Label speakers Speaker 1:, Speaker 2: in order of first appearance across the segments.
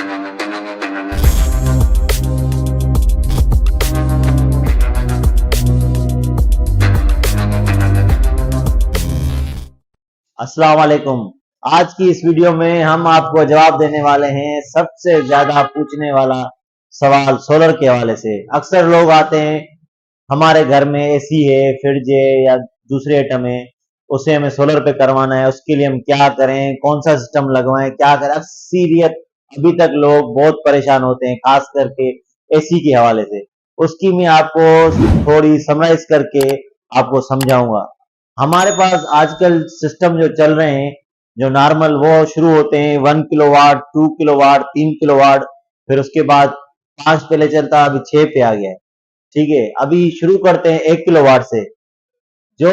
Speaker 1: अस्सलाम वालेकुम। आज की इस वीडियो में हम आपको जवाब देने वाले हैं सबसे ज्यादा पूछने वाला सवाल सोलर के हवाले से। अक्सर लोग आते हैं, हमारे घर में एसी है, फ्रिज है या दूसरे आइटम है, उसे हमें सोलर पे करवाना है, उसके लिए हम क्या करें, कौन सा सिस्टम लगवाएं, क्या करें। अक्सरियत अभी तक लोग बहुत परेशान होते हैं, खास करके एसी के हवाले से। उसकी मैं आपको थोड़ी समराइज करके आपको समझाऊंगा। हमारे पास आजकल सिस्टम जो चल रहे हैं, जो नॉर्मल, वो शुरू होते हैं 1 किलोवाट, 2 किलोवाट, 3 किलोवाट, फिर उसके बाद 5 पहले चलता, अभी 6 पे आ गया है। ठीक है, अभी शुरू करते हैं 1 किलोवाट से। जो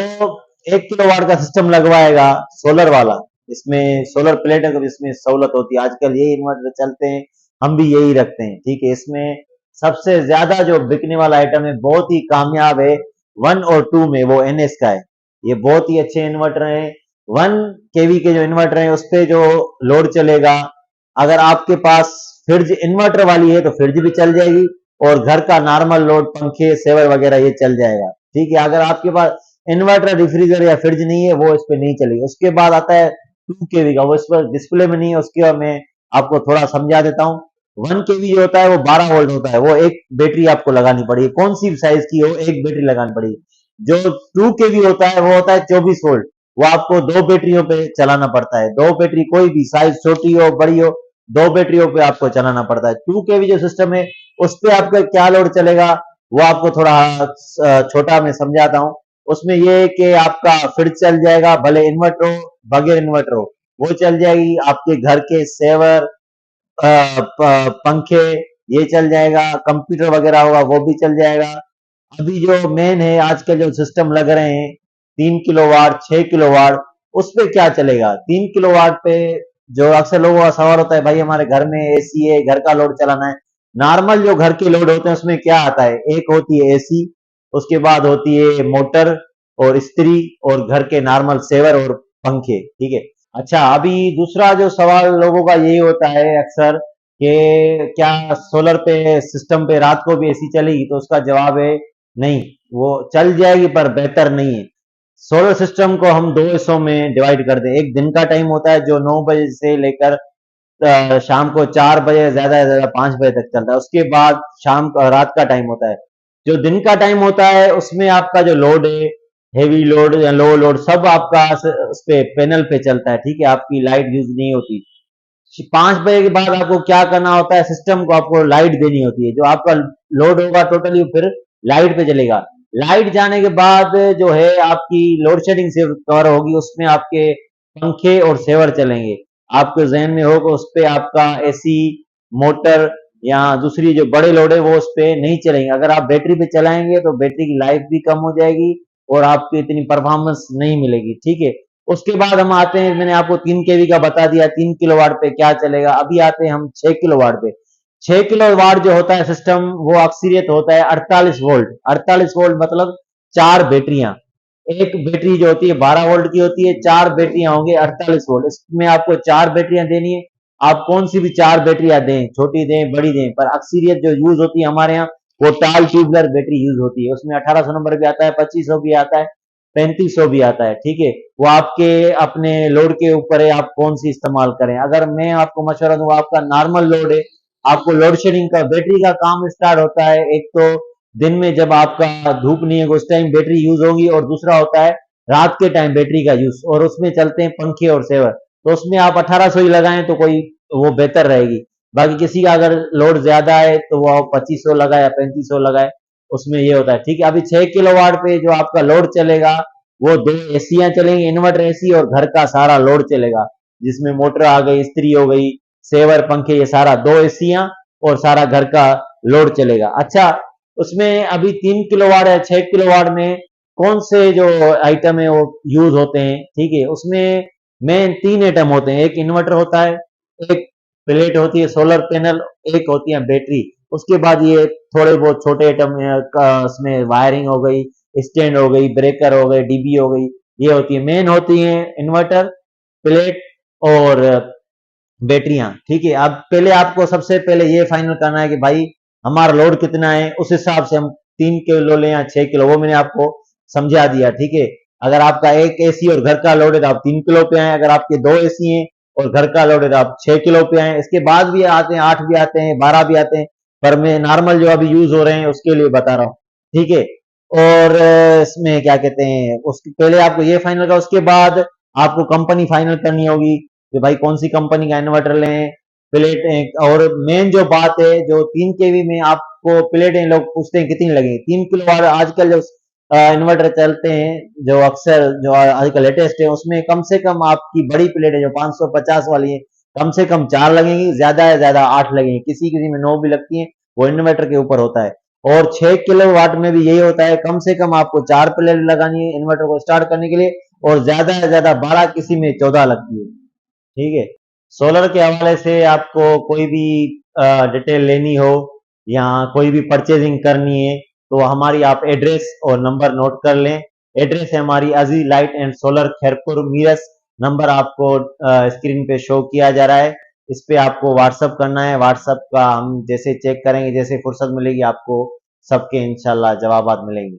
Speaker 1: 1 किलोवाट का सिस्टम लगवाएगा सोलर वाला, इसमें सोलर प्लेट है, इसमें सहूलत होती है। आजकल यही इन्वर्टर चलते हैं, हम भी यही रखते हैं। ठीक है, इसमें सबसे ज्यादा जो बिकने वाला आइटम है, बहुत ही कामयाब है 1 और 2 में, वो एनएस का है। ये बहुत ही अच्छे इन्वर्टर हैं। 1 केवी के जो इन्वर्टर हैं, उस पे जो लोड चलेगा, अगर आपके पास फ्रिज इन्वर्टर वाली है तो फ्रिज भी चल जाएगी, और घर का नॉर्मल लोड, पंखे, सेवर वगैरह, ये चल जाएगा। ठीक है, अगर आपके पास इन्वर्टर, रिफ्रीजर या फ्रिज नहीं है, वो इस पे नहीं चलेगी। उसके बाद आता है 2 केवी का, वो इस पर डिस्प्ले में नहीं है, उसके मैं आपको थोड़ा समझा देता हूँ। 1 केवी जो होता है वो 12 वोल्ट होता है, वो एक बैटरी आपको लगानी पड़ेगी, कौन सी साइज की हो, एक बैटरी लगानी पड़ेगी। जो 2 केवी होता है वो होता है 24 वोल्ट, वो आपको 2 बैटरियों पे चलाना पड़ता है। 2 बैटरी, कोई भी साइज, छोटी हो बड़ी हो, 2 बैटरियों पे आपको चलाना पड़ता है। 2 केवी जो सिस्टम है, उस पे आपका क्या लोड चलेगा, वो आपको थोड़ा छोटा मैं समझाता हूँ। उसमें ये है कि आपका फ्रिज चल जाएगा, भले इन्वर्टर हो बगैर इन्वर्टर हो, वो चल जाएगी। आपके घर के सेवर, पंखे, ये चल जाएगा। कंप्यूटर वगैरह होगा, वो भी चल जाएगा। अभी जो मेन है, आजकल जो सिस्टम लग रहे हैं 3 किलोवाट, 6 किलोवाट, उस पे क्या चलेगा। 3 किलोवाट पे जो अक्सर लोगों का सवाल होता है, भाई हमारे घर में एसी है, घर का लोड चलाना है। नॉर्मल जो घर के लोड होते हैं, उसमें क्या आता है, एक होती है एसी, उसके बाद होती है मोटर और इस्त्री, और घर के नॉर्मल सेवर और पंखे। ठीक है। अच्छा, अभी दूसरा जो सवाल लोगों का यही होता है अक्सर, कि क्या सोलर पे सिस्टम पे रात को भी एसी चलेगी, तो उसका जवाब है नहीं, वो चल जाएगी पर बेहतर नहीं है। सोलर सिस्टम को हम दो हिस्सों में डिवाइड कर दें। एक दिन का टाइम होता है जो 9 बजे से लेकर शाम को 4 बजे, ज्यादा से ज्यादा 5 बजे तक चलता है। उसके बाद शाम का, रात का टाइम होता है। जो दिन का टाइम होता है, उसमें आपका जो लोड है, हेवी लोड या लो लोड, सब आपका उस पे पैनल पे चलता है। ठीक है, आपकी लाइट यूज नहीं होती। 5 बजे के बाद आपको क्या करना होता है, सिस्टम को आपको लाइट देनी होती है। जो आपका लोड होगा टोटली, फिर लाइट पे चलेगा। लाइट जाने के बाद जो है आपकी लोड शेडिंग से कवर होगी, उसमें आपके पंखे और सेवर चलेंगे। आपके जहन में होगा उस पे आपका एसी, मोटर या दूसरी जो बड़े लोड है, वो उस पे नहीं चलेंगे। अगर आप बैटरी पे चलाएंगे तो बैटरी की लाइफ भी कम हो जाएगी और आपको इतनी परफॉर्मेंस नहीं मिलेगी। ठीक है। उसके बाद हम आते हैं, मैंने आपको 3 केवी का बता दिया, 3 किलोवाट पे क्या चलेगा। अभी आते हैं हम 6 किलोवाट पे। 6 किलोवाट जो होता है सिस्टम, वो अक्सरियत होता है 48 वोल्ट। 48 वोल्ट मतलब 4 बैटरियां। एक बैटरी जो होती है 12 वोल्ट की होती है, 4 बैटरियां होंगे 48 वोल्ट। इसमें आपको 4 बैटरियां देनी है। आप कौन सी भी 4 बैटरियां दें, छोटी दें, बड़ी दें, पर अक्सरियत जो यूज होती है हमारे यहाँ, वो टाल ट्यूबलर बैटरी यूज होती है। उसमें 1800 नंबर भी आता है, 2500 भी आता है, 3500 भी आता है। ठीक है, वो आपके अपने लोड के ऊपर है, आप कौन सी इस्तेमाल करें। अगर मैं आपको मशवरा दूं, आपका नॉर्मल लोड है, आपको लोड शेडिंग का बैटरी का काम स्टार्ट होता है। एक तो दिन में जब आपका धूप नहीं है, उस टाइम बैटरी यूज होगी, और दूसरा होता है रात के टाइम बैटरी का यूज, और उसमें चलते हैं पंखे और सेवर। तो उसमें आप 1800 ही लगाएं तो कोई वो बेहतर रहेगी। बाकी किसी का अगर लोड ज्यादा है तो वो 2500 लगाए या 3500 लगाए, उसमें ये होता है। ठीक है। अभी 6 किलोवाट पे जो आपका लोड चलेगा, वो 2 एसियां चलेंगी, इन्वर्टर एसी, और घर का सारा लोड चलेगा, जिसमें मोटर आ गई, इस्त्री हो गई, सेवर, पंखे, ये सारा 2 एसियां, और सारा घर का लोड चलेगा। अच्छा, उसमें अभी 3 किलोवाट या 6 किलोवाट में कौन से जो आइटम है वो यूज होते हैं। ठीक है, उसमें मेन 3 आइटम होते हैं। एक इन्वर्टर होता है, एक प्लेट होती है सोलर पैनल, एक होती है बैटरी। उसके बाद ये थोड़े बहुत छोटे आइटम, उसमें वायरिंग हो गई, स्टैंड हो गई, ब्रेकर हो गए, डीबी हो गई, ये होती है। मेन होती है इन्वर्टर, प्लेट और बैटरियां, ठीक है। अब पहले आपको सबसे पहले ये फाइनल करना है कि भाई हमारा लोड कितना है, उस हिसाब से हम 3 किलो लें या 6 किलो, वो मैंने आपको समझा दिया, ठीक है। अगर आपका एक एसी और घर का लोड है तो आप 3 किलो पे आए, अगर आपके 2 एसी हैं और घर का लोड है तो आप 6 किलो पे आए। इसके बाद भी आते हैं 8 भी आते हैं, 12 भी आते हैं, पर मैं नॉर्मल जो अभी यूज हो रहे हैं उसके लिए बता रहा हूँ, ठीक है। और इसमें क्या कहते हैं, उसके पहले आपको ये फाइनल का, उसके बाद आपको कंपनी फाइनल करनी होगी कि भाई कौन सी कंपनी का इन्वर्टर लें, प्लेट। और मेन जो बात है, जो 3 केवी में आपको प्लेटें लोग पूछते हैं कितनी लगेगी, 3 किलो वाट आजकल जो इन्वर्टर चलते हैं, जो अक्सर जो आजकल लेटेस्ट है, उसमें कम से कम आपकी बड़ी प्लेट है जो 550 वाली है, कम से कम 4 लगेंगी, ज्यादा है ज्यादा 8 लगेंगी, किसी किसी में 9 भी लगती है, वो इन्वर्टर के ऊपर होता है। और 6 किलो वाट में भी यही होता है, कम से कम आपको 4 प्लेट लगानी है इन्वर्टर को स्टार्ट करने के लिए, और ज्यादा से ज्यादा 12, किसी में 14 लगती है, ठीक है। सोलर के हवाले से आपको कोई भी डिटेल लेनी हो या कोई भी परचेजिंग करनी है तो हमारी आप एड्रेस और नंबर नोट कर लें। एड्रेस है हमारी अजी light and solar Khairpur मीरस। Number आपको स्क्रीन पे शो किया जा रहा है, इस पे आपको व्हाट्सअप करना है। व्हाट्सअप का हम जैसे चेक करेंगे, जैसे फुर्सत मिलेगी आपको सबके इंशाल्लाह जवाबात मिलेंगे।